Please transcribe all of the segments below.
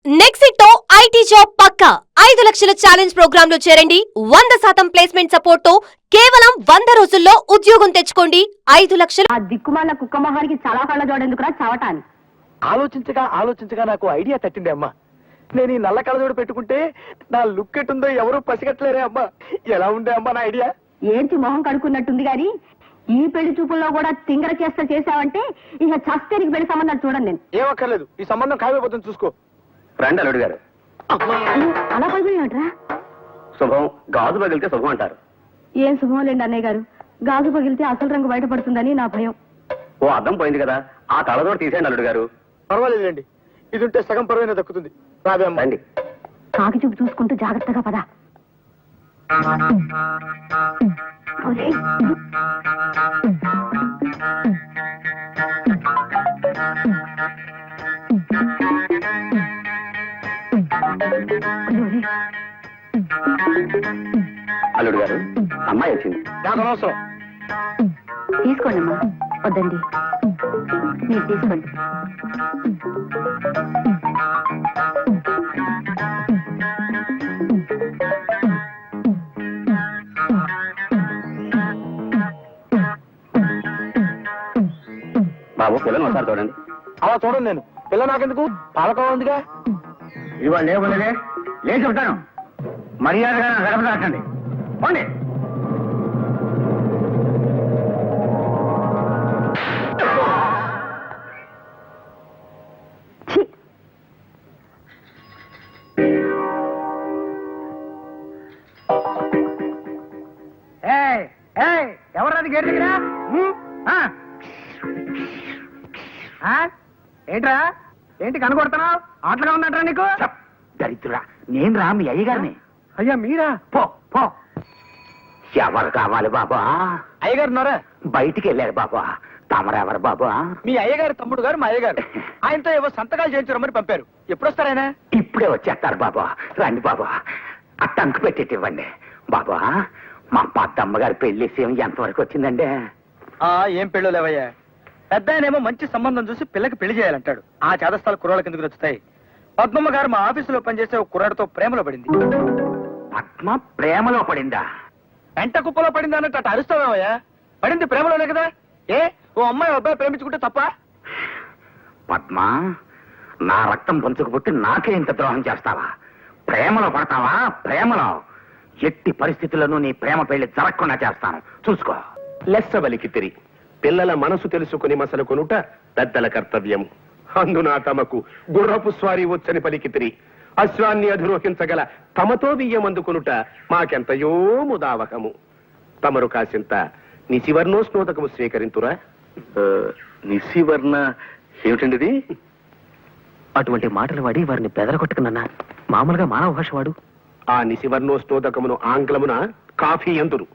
నెక్సిట్తో IT job పక్కా 5 లక్షల challenge programme లో చేరండి. 100% ప్లేస్మెంట్ సపోర్ట్ తో కేవలం 100 రోజుల్లో ఉద్యోగం తెచ్చుకోండి. 5 లక్షలు. ఆ దిక్కుమాల కుక్క మొహానికి చాలా కళ్ళ జోడెందుకురా చవటాన్ని. ఆలోచించగా నాకు ఐడియా తట్టింది అమ్మా. నేను ఈ నల్ల కళ్ళజోడు పెట్టుకుంటే నా లుక్ ఎట్టుందో ఎవరూ పసిగట్టలేరే అమ్మా. ఎలా ఉండే అమ్మా నా ఐడియా? ఏంటి మొహం కడుక్కున్నట్టుంది గాని ఈ పెళ్లి చూపుల్లో కూడా తింగర చేసావంటే ఇక చస్తే నీకు పెళ్లి సంబంధాలు చూడండి. నేను ఏమక్కర్లేదు, ఈ సంబంధం ఖాయమైపోతుంది, చూసుకో. రండి అల్లుడు గారు. అలా పగిలినట్రా? శుభం గాజు పగిలితే శుభం అంటారు. ఏం శుభం లేండి అన్నయ్య గారు. గాజు పగిలితే అసలు రంగు బయటపడుతుందని నా భయం. ఓ అద్దం పోయింది కదా, ఆ కళ్ళజోడు తీసేయండి అల్లుడు గారు. పర్వాలేదులేండి, ఇది ఉంటే సగం పరువైనా దక్కుతుంది. రాబే అమ్మా. రండి. కాకి చూపు చూసుకుంటూ జాగ్రత్తగా పద. అల్లుడు గారు, అమ్మాయి వచ్చింది. నాకు అనవసరం. తీసుకోండి అమ్మా. వద్దండి, మీరు తీసుకోండి. బాబు పిల్లలు ఒకసారి చూడండి. అలా చూడండి, నేను పిల్ల నాకెందుకు, పాలకోవ ఉందిగా. ఇవాళ లేవలేదే లేచి ఉంటాను. మర్యాదగా గడపదాటండి. పోండి. ఎవరది గేట్ దగ్గర? ఏంట్రా, ఏంటి కనుగొడుతున్నావు? ఆటలుగా ఉందంటారా నీకు? దరిద్రుడా, నేను రా మీ అయ్యగారిని. అయ్యా మీరా? పో పో. ఎవరు కావాలి బాబా? అయ్యగారు ఉన్నారా? బయటికి వెళ్ళారు బాబా. తమరెవరు బాబా? మీ అయ్యగారు తమ్ముడు గారు మా అయ్యగారు. ఆయనతో ఏవో సంతకాలు చేయించరమ్మని పంపారు. ఎప్పుడు వస్తారాయన? ఇప్పుడే వచ్చేస్తారు బాబా. రండి బాబా, ఆ టంకు పెట్టేటి ఇవ్వండి బాబా. మా పెద్దమ్మగారి పెళ్లి విషయం ఎంతవరకు వచ్చిందండి? ఏం పెళ్ళు లేవయ్యా. పెద్ద ఆయనేమో మంచి సంబంధం చూసి పిల్లకి పెళ్లి చేయాలంటాడు. ఆ చేదస్థాలు కుర్రాళ్ళకి ఎందుకు నచ్చుతాయి? పద్మమ్మ గారు మా ఆఫీసులో పనిచేసే ఒక కుర్రాడితో ప్రేమలో పడింది. పద్మ ప్రేమలో పడిందా? వెంట కుప్పలో పడింది అన్నట్టు అటు అరుస్తావేమయ్యా. పడింది ప్రేమలోనే కదా. ఓ అమ్మాయి అబ్బాయి ప్రేమించుకుంటే తప్ప? పద్మ, నా రక్తం పంచుకు పుట్టి నాకే ఇంత ద్రోహం చేస్తావా? ప్రేమలో పడతావా? ప్రేమలో ఎట్టి పరిస్థితుల్లోనూ నీ ప్రేమ పెళ్లి జరగకుండా చేస్తాను, చూసుకో. లెస్సవలికితిరి పిల్లల మనసు తెలుసుకుని మసలు కొనుట పెద్దల కర్తవ్యం. అందున తమకు గుర్రపు స్వారీ వచ్చని పలికితిరి. అశ్వాన్ని అధిరోహించగల తమతో బియ్యమందుకొనుట మాకెంతయో ముదావహము. తమరు కాసింత నిశివర్ణోస్నోదకము స్వీకరింతురా. నిశివర్ణ ఏమిటండిది? అటువంటి మాటలు వాడి వారిని బెదరగొట్టుకున్నా. మామూలుగా మానవ భాష వాడు. ఆ నిశివర్ణోస్నోదకమును ఆంగ్లమున కాఫీ ఎందురు.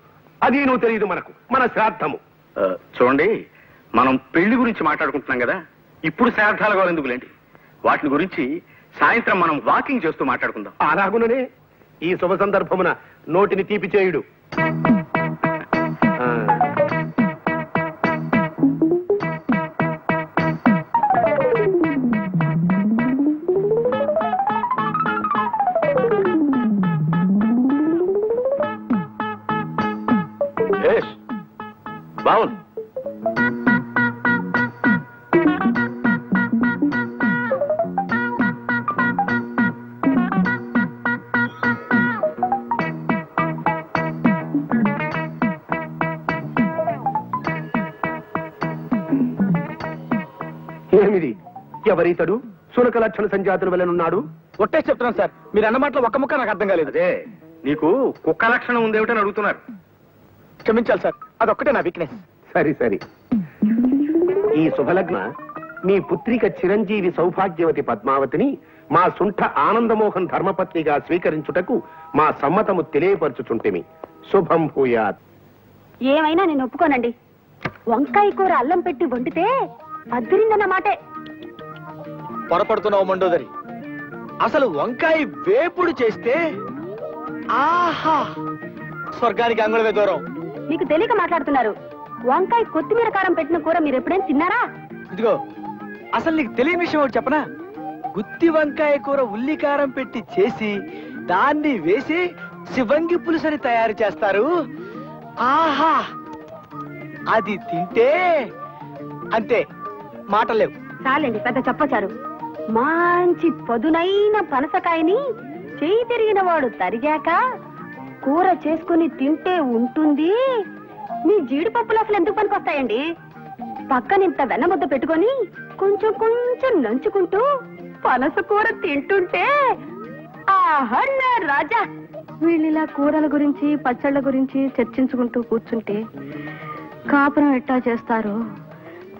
అదేనో తెలియదు మనకు, మన శ్రాద్ధము. చూడండి, మనం పెళ్లి గురించి మాట్లాడుకుంటున్నాం కదా, ఇప్పుడు శ్రాద్ధాల గోలు ఎందుకులేండి. వాటిని గురించి సాయంత్రం మనం వాకింగ్ చేస్తూ మాట్లాడుకుందాం. అలాగుననే ఈ శుభ సందర్భమున నోటిని తీపి చేయుడు. బావుంది. ఏమిది? ఎవరితడు? సునక లక్షణ సంజాతుల వలనున్నాడు. ఒట్టేసి చెప్తున్నాను సార్, మీరు అన్న మాటలో ఒక్క ముక్క నాకు అర్థం కాలేదు. అదే, నీకు కుక్క లక్షణం ఉందేమిటని అడుగుతున్నారు. క్షమించాలి సార్, అదొక్కటే నా వీక్నెస్. సరి సరి. ఈ శుభలగ్న మీ పుత్రిక చిరంజీవి సౌభాగ్యవతి పద్మావతిని మా సుంఠ ఆనందమోహన్ ధర్మపత్నిగా స్వీకరించుటకు మా సమ్మతము తెలియపరచుచుంటిమి. శుభం భూయాత్. ఏమైనా నేను ఒప్పుకోనండి. వంకాయ కూర అల్లం పెట్టి వండితే అద్దరిందన్న మాటే. పొరపడుతున్నావు మండోదరి. అసలు వంకాయ వేపుడు చేస్తే ఆహా, స్వర్గానికి అంగుళమే దూరం. మీకు తెలియక మాట్లాడుతున్నారు. వంకాయ కొత్తిమీర కారం పెట్టిన కూర మీరు ఎప్పుడైనా తిన్నారా? ఇదిగో, అసలు నీకు తెలియని విషయం ఒకటి చెప్పనా? గుత్తి వంకాయ కూర ఉల్లికారం పెట్టి చేసి దాన్ని వేసి శివంగి పులుసని తయారు చేస్తారు. ఆహా, అది తింటే అంతే, మాటలేవు. చాలండి పెద్ద చెప్పచారు. మంచి పదునైన పనసకాయని చేయి తిరిగిన వాడు తరిగాక కూర చేసుకుని తింటే ఉంటుంది. మీ జీడిపప్పులు అసలు ఎందుకు పనికొస్తాయండి? పక్కనింత వెన్నముద్ద పెట్టుకొని కొంచెం కొంచెం నంచుకుంటూ పనస కూర తింటుంటే ఆహా నా రాజా. వీళ్ళిలా కూరల గురించి పచ్చళ్ళ గురించి చర్చించుకుంటూ కూర్చుంటే కాపురం ఎట్టా చేస్తారు?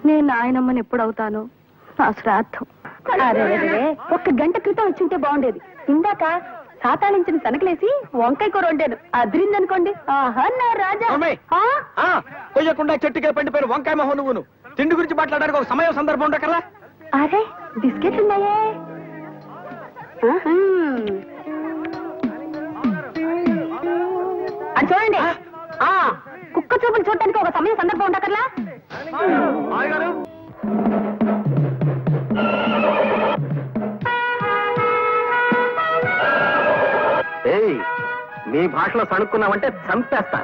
నేను నాయనమ్మని ఎప్పుడవుతాను? నా శ్రాద్ధం. ఒక్క గంట క్రితం వచ్చింటే బాగుండేది. ఇందాక సాతాళించిన తనకలేసి వంకాయ కూర వండాను, అదిరిందనుకోండి. ఆహా నా రాజా. కొయ్యకుండా చెట్టుకే పండిపోయిన వంకాయ మొహం నువ్వును. తిండి గురించి మాట్లాడడానికి ఒక సమయం సందర్భం ఉండకరా? అరే బిస్కెట్లు ఉన్నాయే. అది చూడండి, కుక్క చూపులు చూడటానికి ఒక సమయం సందర్భం ఉండకర్లా? ఏయ్, మీ భాషలో సణుక్కున్నావంటే చంపేస్తా.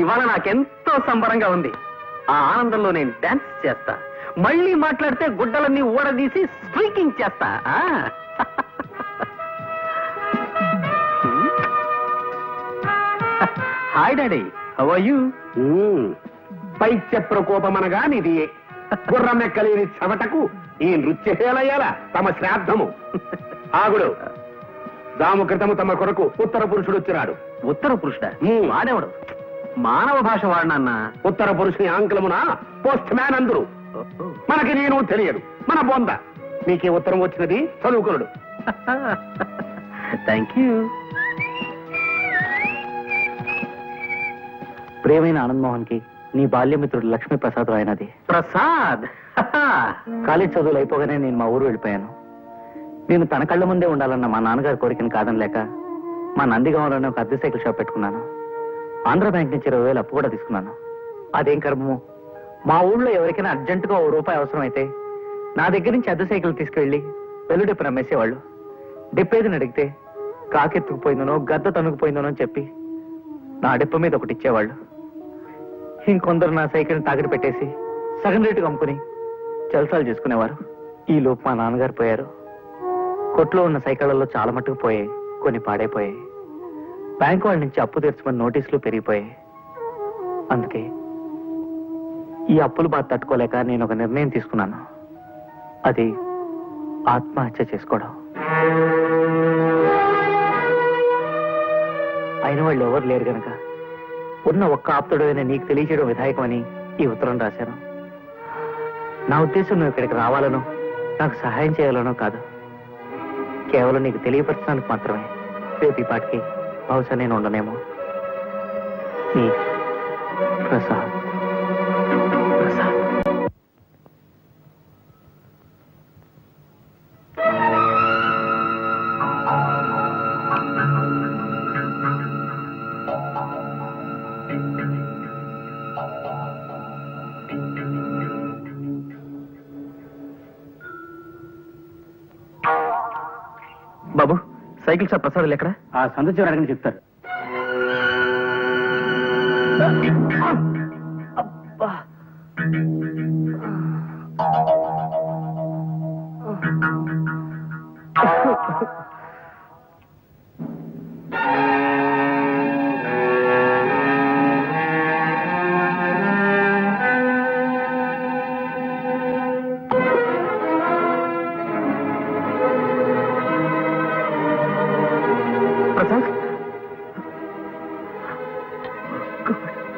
ఇవాళ నాకెంతో సంబరంగా ఉంది. ఆ ఆనందంలో నేను డాన్స్ చేస్తా. మళ్ళీ మాట్లాడితే గుడ్డలన్నీ ఊడదీసి స్ట్రీకింగ్ చేస్తా. Hi daddy, how are you? పైత్య ప్రకోపమనగా నిది గుర్రమెక్కలేని చెమటకు ఈ నృత్యశేలయ్యాల తమ శ్రాద్ధము. ఆగుడు, దాము క్రితము తమ కొరకు ఉత్తర పురుషుడు వచ్చినాడు. ఉత్తర పురుషుడా? వాడేవాడు? మానవ భాష వాడినన్నా. ఉత్తర పురుషుని ఆంగ్లమున పోస్ట్ మ్యాన్ అందరు. మనకి నేను తెలియదు, మన బొంద. మీకే ఉత్తరం వచ్చినది, చదువుకునుడు. Thank you. ప్రియమైన ఆనంద్ మోహన్ కి నీ బాల్యమిత్రుడు లక్ష్మీ ప్రసాద్ రాయనది. ప్రసాద్, కాలేజ్ చదువులు అయిపోగానే నేను మా ఊరు వెళ్ళిపోయాను. నేను తన కళ్ళ ముందే ఉండాలన్న మా నాన్నగారి కోరికను కాదనలేక మా నందిగామలోనే ఒక అద్దె సైకిల్ షాప్ పెట్టుకున్నాను. ఆంధ్ర బ్యాంక్ నుంచి 20,000 అప్పు కూడా తీసుకున్నాను. అదేం కర్మము, మా ఊళ్ళో ఎవరికైనా అర్జెంటుగా ₹1 అవసరం అయితే నా దగ్గర నుంచి అద్దె సైకిల్ తీసుకువెళ్ళి వెల్లుడిప్పు నమ్మేసేవాళ్ళు. డిప్పేదిని అడిగితే కాకెత్తుకుపోయిందనో గద్ద తనుకుపోయిందనో అని చెప్పి నా డిప్ప మీద ఒకటి ఇచ్చేవాళ్ళు. ఇంకొందరు నా సైకిల్ని తాగిడి పెట్టేసి సగం రేటుగా అమ్ముకుని జల్సాలు చేసుకునేవారు. ఈ లోపు మా నాన్నగారు పోయారు. కొట్లో ఉన్న సైకిళ్లలో చాలా మట్టుకు పోయాయి, కొన్ని పాడైపోయాయి. బ్యాంకు వాళ్ళ నుంచి అప్పు తీర్చమని నోటీసులు పెరిగిపోయాయి. అందుకే ఈ అప్పులు బాధ తట్టుకోలేక నేను ఒక నిర్ణయం తీసుకున్నాను. అది ఆత్మహత్య చేసుకోవడం. అయిన వాళ్ళు ఎవరు లేరు గనక ఉన్న ఒక్క ఆప్తుడైన నీకు తెలియచేయడం విధాయకమని ఈ ఉత్తరం రాశాను. నా ఉద్దేశం నువ్వు ఇక్కడికి రావాలనో నాకు సహాయం చేయాలనో కాదు, కేవలం నీకు తెలియపరచడానికి మాత్రమే. రేపు ఈ పాటికి బహుశా నేను ఉండనేమో. నీ ప్రసాద్. ప్రసాద్. బాబు, సైకిల్ షాప్ ప్రసాద్ ఎక్కడ? ఆ సంత చివరి అడగని చెప్తారు.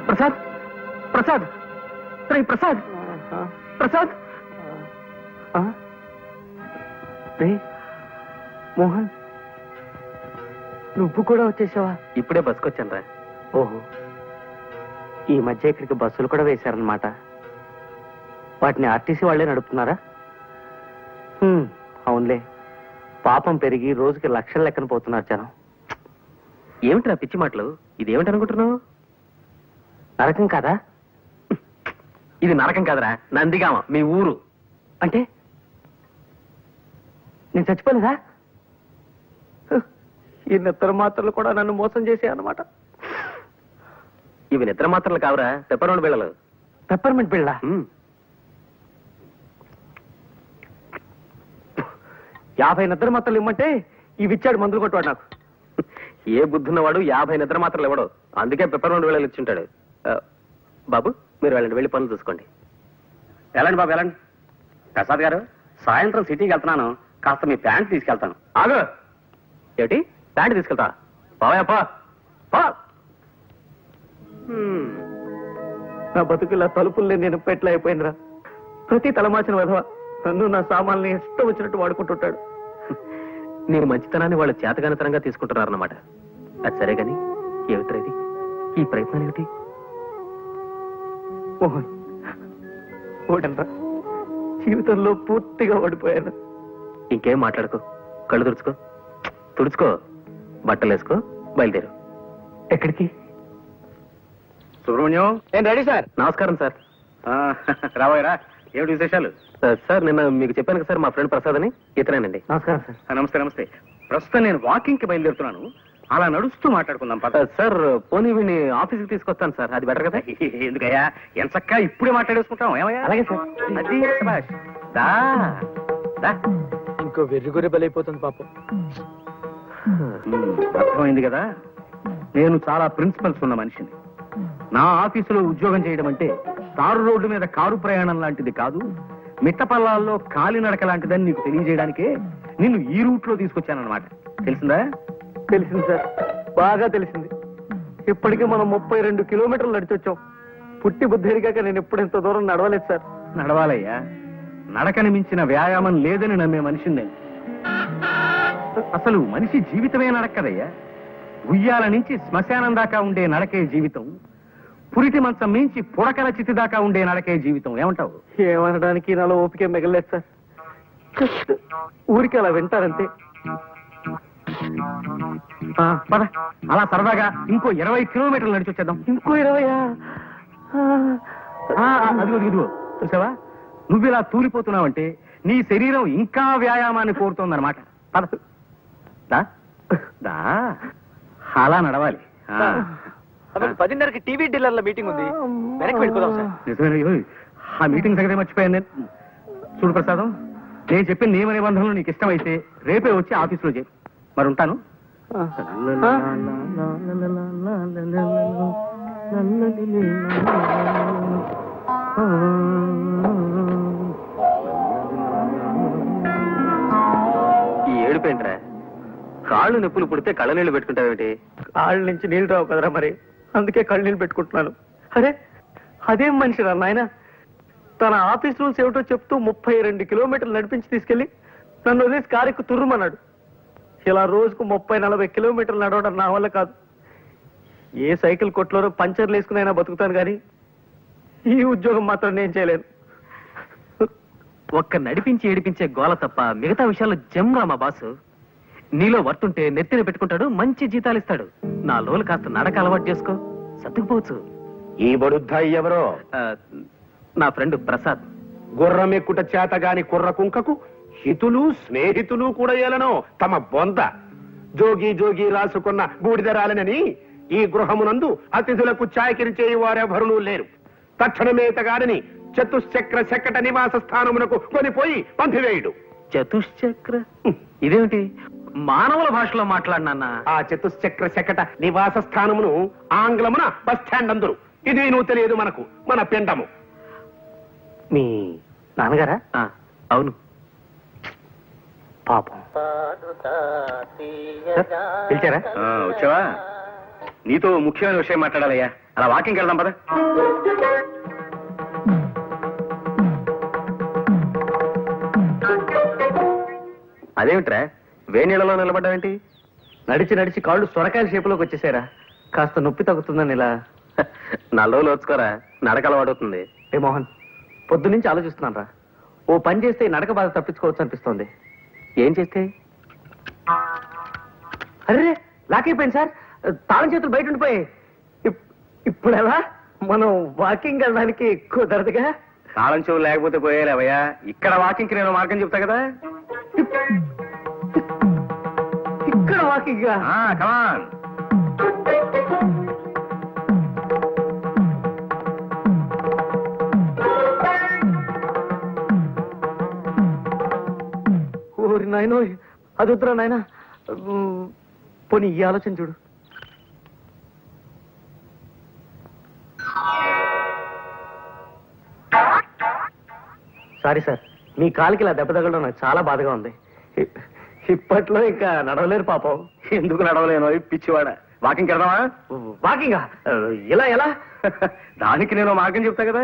ప్రసాద్, ప్రసాద్, ప్రసాద్, ప్రసాద్, ప్రసాద్. మోహన్, నువ్వు కూడా వచ్చేసావా? ఇప్పుడే బస్సుకొచ్చాను రా. ఓహో, ఈ మధ్య ఇక్కడికి బస్సులు కూడా వేశారనమాట. వాటిని ఆర్టీసీ వాళ్లే నడుపుతున్నారా? అవునులే, పాపం పెరిగి రోజుకి లక్షల లెక్కన పోతున్నారు జనం. ఏమిట్రా పిచ్చి మాటలు? ఇదేమిటి అనుకుంటున్నావు? నరకం కాదా? ఇది నరకం కాదరా, నందిగామ, మీ ఊరు. అంటే నేను చచ్చిపోలేదా? ఈ నిద్ర మాత్రలు కూడా నన్ను మోసం చేసే అన్నమాట. ఇవి నిద్ర మాత్రలు కావురా, పెప్పర్మెంట్ బిళ్ళలు. పెప్పర్మెంట్ బిళ్ళ? 50 నిద్ర మాత్రలు ఇమ్మంటే ఇవి ఇచ్చాడు మందులు కొట్టువాడు నాకు. ఏ బుద్ధున్నవాడు 50 నిద్ర మాత్రలు ఇవ్వడు, అందుకే పెప్పర్మెంట్ బిళ్ళలు ఇచ్చుంటాడు. బాబు మీరు వెళ్ళండి, వెళ్ళి పనులు చూసుకోండి. వెళ్ళండి బాబు వెళ్ళండి. ప్రసాద్ గారు, సాయంత్రం సిటీకి వెళ్తున్నాను, కాస్త మీ ప్యాంట్ తీసుకెళ్తాను. ఆగు. ఏమిటి ప్యాంట్ తీసుకెళ్తా? పోయా పో. నా బతుకులా తలుపుల్ని నేను పెట్ల అయిపోయిందిరా. ప్రతి తలమాచిన విధవ నన్ను నా సామాన్ని ఇష్టం వచ్చినట్టు వాడుకుంటుంటాడు. నేను మంచితనాన్ని వాళ్ళు చేతగానితనంగా తీసుకుంటున్నారన్నమాట. అది సరే గాని ఏమిట్రా ఇది, ఈ ప్రయత్నం ఏమిటి? మోహన్, ఓడనరా, జీవితంలో పూర్తిగా ఓడిపోయాను. ఇంకేం మాట్లాడుకో, కళ్ళు తుడుచుకో, బట్టలు వేసుకో, బయలుదేరు. ఎక్కడికి? సుబ్రహ్మణ్యం, నేను రెడీ సార్. నమస్కారం సార్. రాబోయరా, ఏమిటి విశేషాలు? సార్ నిన్న మీకు చెప్పాను కదా సార్, మా ఫ్రెండ్ ప్రసాద్ అని, ఇతనేనండి. నమస్కారం సార్. నమస్తే నమస్తే. ప్రస్తుతం నేను వాకింగ్ కి బయలుదేరుతున్నాను, అలా నడుస్తూ మాట్లాడుకుందాం పద. సార్ పోనీ వీడిని ఆఫీస్కి తీసుకొస్తాను సార్, అది బెటర్ కదా? ఎందుకయ్యా, ఎంచక్కా ఇప్పుడే మాట్లాడేసుకుంటాం. ఏమయ్యా? అలాగే సార్. అది శభాష్. దా, దా. ఇంకో వెర్రిగొర్రె బలైపోతుంది పాపం. అర్థమైంది కదా, నేను చాలా ప్రిన్సిపల్స్ ఉన్న మనిషిని. నా ఆఫీసులో ఉద్యోగం చేయడం అంటే తారు రోడ్డు మీద కారు ప్రయాణం లాంటిది కాదు, మిట్టపల్లాల్లో కాలినడక లాంటిదని నీకు తెలియజేయడానికే నిన్ను ఈ రూట్ లో తీసుకొచ్చానన్నమాట. తెలిసిందా? తెలిసింది సార్, బాగా తెలిసింది. ఇప్పటికీ మనం 32 కిలోమీటర్లు నడిచొచ్చాం. పుట్టి బుద్ధి ఎరిగాక నేను ఎప్పుడు ఇంత దూరం నడవలేదు సార్. నడవాలయ్యా, నడకని మించిన వ్యాయామం లేదని నమ్మే మనిషిని నేను. అసలు మనిషి జీవితమే నడక్కదయ్యా. ఉయ్యాల నుంచి శ్మశానం దాకా ఉండే నడకే జీవితం, పురిటి మంచం మించి పుడకల చితి దాకా ఉండే నడకే జీవితం. ఏమంటావు? ఏమనడానికి నాలో ఓపిక మిగలేదు సార్. జస్ట్ ఊరికి అలా వింటారంతే. పద, అలా సరదాగా ఇంకో 20 కిలోమీటర్లు నడిచి వచ్చేద్దాం. ఇంకో 20? అదిగో ఇదిగో, చూసావా, నువ్వు ఇలా తూలిపోతున్నావంటే నీ శరీరం ఇంకా వ్యాయామాన్ని కోరుతోందన్నమాట. పద, దా, దా. అలా నడవాలి. 10:30కి టీవీ డీలర్ల మీటింగ్ ఉంది, వెనక్కి వెళ్ళిపోదాం సార్. నిజమే, ఆ మీటింగ్ సంగతి మర్చిపోయాను నేను. చూడు ప్రసాదం, నేను చెప్పిన నియమ నిబంధనలు నీకు ఇష్టమైతే రేపే వచ్చి ఆఫీసులో చేయి. మరి ఉంటాను. ఈ ఏడుపేంట్రా, కాళ్ళు నొప్పులు పుడితే కళ్ళ నీళ్లు పెట్టుకుంటావేమిటి? కాళ్ళ నుంచి నీళ్ళు రావు కదరా, మరి అందుకే కళ్ళు నీళ్ళు పెట్టుకుంటున్నాను. అరే అదేం మనిషిరా నాయన, తన ఆఫీస్ రూల్స్ ఏమిటో చెప్తూ 32 కిలోమీటర్లు నడిపించి తీసుకెళ్లి నన్ను వదిలేసి కారెక్కు తుర్రుమన్నాడు. ఇలా రోజుకు 30-40 కిలోమీటర్లు నడవడం నా వల్ల కాదు. ఏ సైకిల్ కొట్లోనో పంచర్లు వేసుకునైనా బతుకుతాను కానీ ఈ ఉద్యోగం మాత్రం నేను చేయలేను. ఒక్క నడిపించి ఏడిపించే గోల తప్ప మిగతా విషయాల్లో జమ్రా మా బాసు. నీలో వర్తుంటే నెత్తిన పెట్టుకుంటాడు, మంచి జీతాలు ఇస్తాడు. నా లోలు కాస్త నడక అలవాటు చేసుకో, సర్దుకుపోవచ్చు. ఈ బడుద్దాయి ఎవరో? నా ఫ్రెండ్ ప్రసాద్. గుర్రం ఎక్కుట చేతగాని కుర్ర కుంకకు హితులు స్నేహితులు కూడా ఏలనో తమ బొంద. జోగి జోగి రాసుకున్న బూడిదరాలనని ఈ గృహమునందు అతిథులకు చాయకిరి వారెవరునూ లేరు. తక్షణమేతగాడని చతుశ్చక్ర శకట నివాస స్థానమునకు కొనిపోయి పంపివేయుడు. చతుశ్చక్ర ఇదేమిటి మానవుల భాషలో మాట్లాడినా? ఆ చతుశ్చక్ర శకట నివాస స్థానమును ఆంగ్లమున బస్ స్టాండ్ అందరు. ఇది నువ్వు తెలియదు మనకు, మన పిండము. మీ నాన్నగారా? అవును. పాపం. పిలిచారా? వచ్చావా? నీతో ముఖ్యమైన విషయం మాట్లాడాలయ్యా. అలా వాకింగ్ వెళ్దాం పద. అదేమిట్రా వేణీళ్ళలో నిలబడ్డావేంటి? నడిచి నడిచి కాళ్ళు సొరకాయల షేపులోకి వచ్చేసారా, కాస్త నొప్పి తగ్గుతుందని ఇలా. నల్లో లోచుకోరా, నడక అలవాడుతుంది. ఏ మోహన్, పొద్దునుంచి ఆలోచిస్తున్నాను రా. ఓ పని చేస్తే ఈ నడక బాధ తప్పించుకోవచ్చు అనిపిస్తోంది. ఏం చేస్తే? అరే లాక్ అయిపోయింది సార్, తాళం చేతులు బయట ఉండిపోయాయి. ఇప్పుడు ఎలా? మనం వాకింగ్ వెళ్ళడానికి కుదరదుగా. తాళం చెవులు లేకపోతే పోయేలేవయ్యా. ఇక్కడ వాకింగ్ నేను మార్గం చెప్తా కదా. వాకింగ్ కమాన్. ఓరి నాయనో, అది వద్దురా నాయన. పోనీ ఈ ఆలోచన చూడు. సారీ సార్, మీ కాలికి ఇలా దెబ్బ తగలడం నాకు చాలా బాధగా ఉంది. ఇప్పట్లో ఇంకా నడవలేరు పాపం. ఎందుకు నడవలేను పిచ్చివాడ? వాకింగ్ వెళ్దామా? వాకింగా? ఎలా ఎలా? దానికి నేను మార్గం చెప్తా కదా.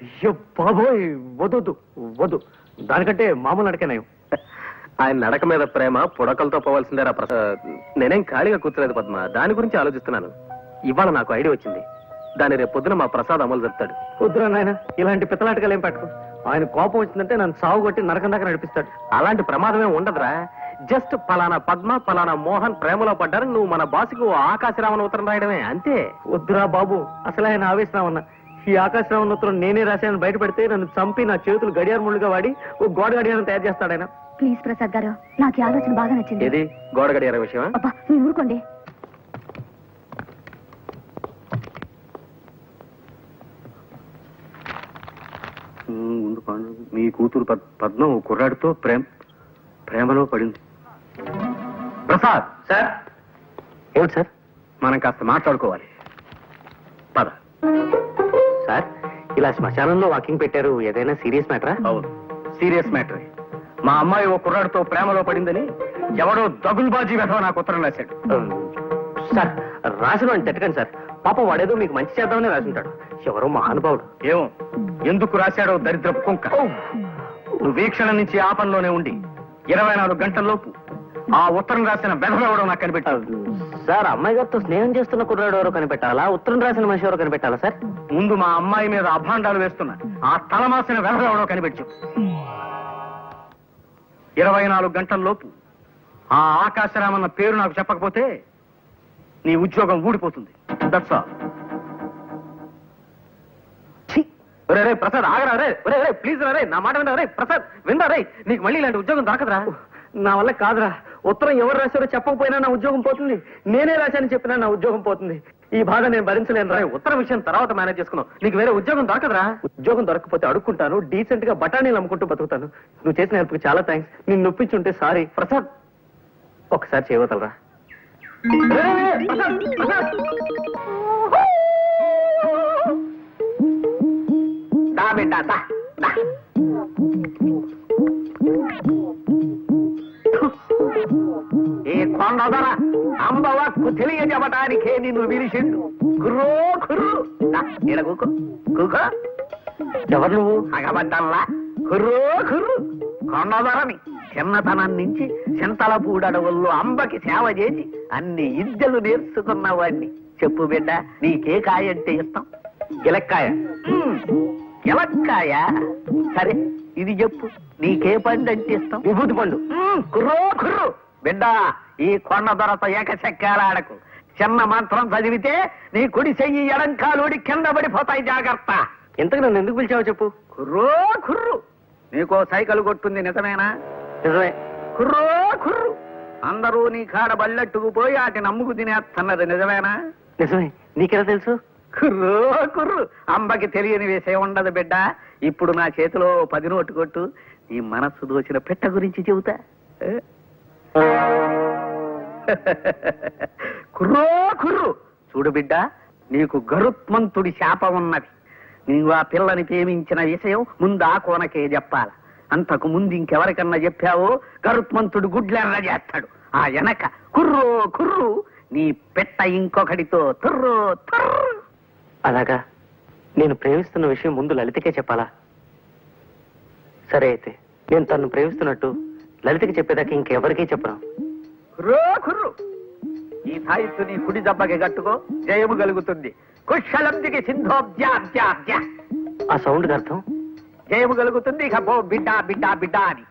అయ్యో బాబోయ్, వద్దు వద్దు. దానికంటే మామూలు నడకే నయం. ఆయన నడక మీద ప్రేమ పుడకలతో పోవాల్సిందేరా ప్రసాద్. నేనేం ఖాళీగా కూర్చోలేదు పద్మ, దాని గురించి ఆలోచిస్తున్నాను. ఇవాళ నాకు ఐడియా వచ్చింది. దాన్ని రేపు పొద్దున మా ప్రసాద్ అమలు జరుపుతాడు. వద్దురా నాయన, ఇలాంటి పిత్తలాటకాలు ఏం పట్టుకో. ఆయన కోపం వచ్చిందంటే నన్ను సాగు కొట్టి నరకం దాకా నడిపిస్తాడు. అలాంటి ప్రమాదమే ఉండదురా. జస్ట్ పలానా పద్మ పలానా మోహన్ ప్రేమలో పడ్డారని నువ్వు మన బాసుకు ఆకాశరామన్ ఉత్తరం రాయడమే, అంతే. వద్దురా బాబు, అసలు ఆయన ఆవేశరామన్న. ఈ ఆకాశరామన్ ఉత్తరం నేనే రాశానని బయట పెడితే నన్ను చంపి నా చేతులు గడియార ముళ్ళుగా వాడి ఓ గోడ గడియారం తయారు చేస్తాడు ఆయన. ప్లీజ్ ప్రసాద్ గారు, నాకు ఈ ఆలోచన బాగా నచ్చింది. ఏది గోడ గడియార విషయమా? అబ్బా మీరు ఊరుకోండి. ముందు మీ కూతురు పద్మ కుర్రాడితో ప్రేమలో పడింది. ప్రసాద్ సార్. ఏమిటి సార్? మనం కాస్త మాట్లాడుకోవాలి. పద. సార్, ఇలా శ్మశానంలో వాకింగ్ పెట్టారు, ఏదైనా సీరియస్ మ్యాటరా? అవును, సీరియస్ మ్యాటర్. మా అమ్మాయి ఓ కుర్రాడితో ప్రేమలో పడిందని ఎవడో దగులుబాజీ వెధవ నాకు ఉత్తరం రాశాడు. సార్, రాసిన అని తిట్టకండి సార్. పాప వాడేదో మీకు మంచి చేద్దామని రాసుంటాడు. ఎవరో మహానుభావుడు. ఏమో ఎందుకు రాశాడో దరిద్రపు కుంక. నువ్వు వీక్షణ నుంచి ఆ పనిలోనే ఉండి 24 గంటల్లోపు ఆ ఉత్తరం రాసిన వెధవెవడో నాకు కనిపెట్టాడు. సార్, అమ్మాయి గారితో స్నేహం చేస్తున్న కుర్రాడు ఎవరో కనిపెట్టాలా, ఉత్తరం రాసిన మనిషి ఎవరో కనిపెట్టాలా సార్? ముందు మా అమ్మాయి మీద అభాండాలు వేస్తున్న ఆ తలమాసిన వెధవెవడో కనిపెట్టు. 24 గంటల్లోపు ఆ ఆకాశరామన్న పేరు నాకు చెప్పకపోతే నీ ఉద్యోగం ఊడిపోతుంది. That's all. రే ప్రసాద్ ఆగరా రే. రే ప్లీజ్ రా రే, నా మాట వినరా రే. ప్రసాద్ వినరా రే, నీకు మళ్ళీ ఇలాంటి ఉద్యోగం దొరకదురా. నా వల్ల కాదురా. ఉత్తరం ఎవరు రాశారో చెప్పకపోయినా నా ఉద్యోగం పోతుంది. నేనే రాశానని చెప్పినా నా ఉద్యోగం పోతుంది. ఈ బాధ నేను భరించలేను రా. ఉత్తరం విషయం తర్వాత మేనేజ్ చేసుకున్నావు, నీకు వేరే ఉద్యోగం దొరకదురా. ఉద్యోగం దొరకకపోతే అడుక్కుంటాను, డీసెంట్ గా బఠానీలు అమ్ముకుంటూ బతుకుతాను. నువ్వు చేసిన హెల్ప్కి చాలా థ్యాంక్స్. నిన్ను నొప్పించుంటే సారీ. ప్రసాద్, ఒకసారి చేయవతలరా. ఈ కొండదర అంబవక్కు తెలియజెప్పటానికే నిన్ను విరిసిండు. కుర్రో కుర్రు ఈడ కూకో కూకో. ఎవరు నువ్వు? అగబడ్డల్లా కుర్రో కుర్రు. కొండదరని చిన్నతనం నుంచి చింతలపూడడవుల్లో అంబకి సేవ చేసి అన్ని విద్యలు నేర్చుకున్నవాడిని. చెప్పు బిడ్డ, నీకే కాయ అంటే ఇష్టం? గిలక్కాయ. గిలక్కాయ? సరే ఇది చెప్పు, నీకే పండు అంటే ఇష్టం? విభూతి పండు. కుర్రో కుర్రు. బిడ్డ, ఈ కొండ దొరత ఏకచక్రాడకు. చిన్న మంత్రం చదివితే నీ కుడి చెయ్యి ఎడంకాలుడి కింద పడిపోతాయి, జాగ్రత్త. ఇంతకు నన్ను ఎందుకు పిలిచావో చెప్పు. కుర్రో కుర్రు. నీకో సైకిల్ కొట్టుంది, నిజమేనా? నిజమే. కుర్రో కుర్రు. అందరూ నీ కాడ బల్లెట్టుకు పోయి వాటి నమ్ముకు తినేస్తున్నది, నిజమేనా? నిజమే. నీకెలా తెలుసు? కుర్రో కుర్రు. అంబకి తెలియని విషయం ఉండదు బిడ్డ. ఇప్పుడు నా చేతిలో 10 నోటు కొట్టు, నీ మనస్సు దోచిన పెట్ట గురించి చెబుతా. కుర్రో కుర్రు. చూడు బిడ్డ, నీకు గరుత్మంతుడి శాపం ఉన్నది. నీవు ఆ పిల్లని ప్రేమించిన విషయం ముందు ఆ కోనకే చెప్పాల. అంతకు ముందు ఇంకెవరికన్నా చెప్పావో గరుత్మంతుడు గుడ్లెర్ర చేస్తాడు. ఆ వెనక కుర్రో కుర్రు నీ పెట్ట ఇంకొకటితో తుర్రో తుర్రు. అలాగా? నేను ప్రేమిస్తున్న విషయం ముందు లలితకే చెప్పాలా? సరే అయితే నేను తను ప్రేమిస్తున్నట్టు లలితకి చెప్పేదాకా ఇంకెవరికీ చెప్పను. కుర్రో కుర్రు. ఈ సాయిత్తు నీ కుడి దెబ్బకి కట్టుకో, జయము కలుగుతుంది. కుశలందికి సింధోబ్జాబ్జాబ్జా. ఆ సౌండ్ అర్థం? జయము కలుగుతుంది. ఇక పో బిడ్డ బిడ్డ బిడ్డ అని.